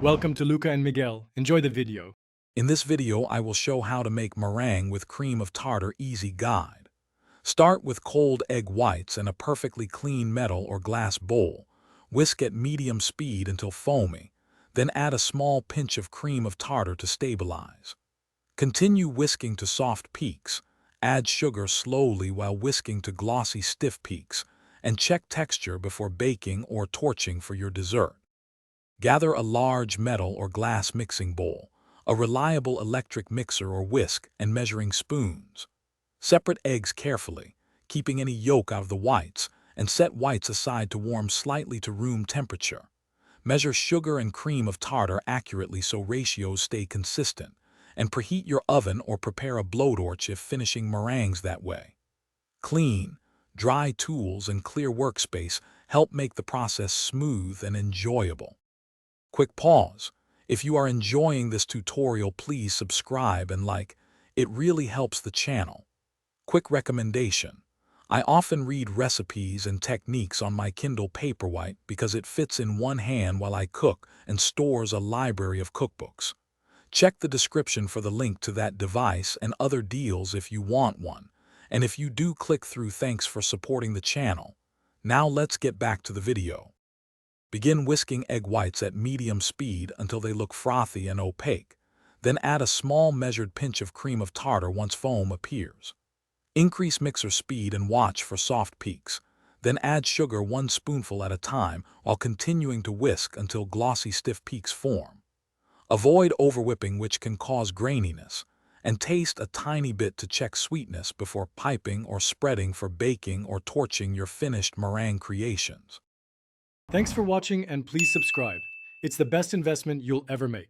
Welcome to Luca and Miguel. Enjoy the video. In this video, I will show how to make meringue with cream of tartar easy guide. Start with cold egg whites in a perfectly clean metal or glass bowl. Whisk at medium speed until foamy, then add a small pinch of cream of tartar to stabilize. Continue whisking to soft peaks. Add sugar slowly while whisking to glossy stiff peaks, and check texture before baking or torching for your dessert. Gather a large metal or glass mixing bowl, a reliable electric mixer or whisk, and measuring spoons. Separate eggs carefully, keeping any yolk out of the whites, and set whites aside to warm slightly to room temperature. Measure sugar and cream of tartar accurately so ratios stay consistent, and preheat your oven or prepare a blowtorch if finishing meringues that way. Clean, dry tools and clear workspace help make the process smooth and enjoyable. Quick pause. If you are enjoying this tutorial, please subscribe and like. It really helps the channel. Quick recommendation. I often read recipes and techniques on my Kindle Paperwhite because it fits in one hand while I cook and stores a library of cookbooks. Check the description for the link to that device and other deals if you want one. And if you do, click through. Thanks for supporting the channel. Now let's get back to the video. Begin whisking egg whites at medium speed until they look frothy and opaque. Then add a small measured pinch of cream of tartar once foam appears. Increase mixer speed and watch for soft peaks. Then add sugar 1 spoonful at a time while continuing to whisk until glossy stiff peaks form. Avoid overwhipping, which can cause graininess, and taste a tiny bit to check sweetness before piping or spreading for baking or torching your finished meringue creations. Thanks for watching and please subscribe. It's the best investment you'll ever make.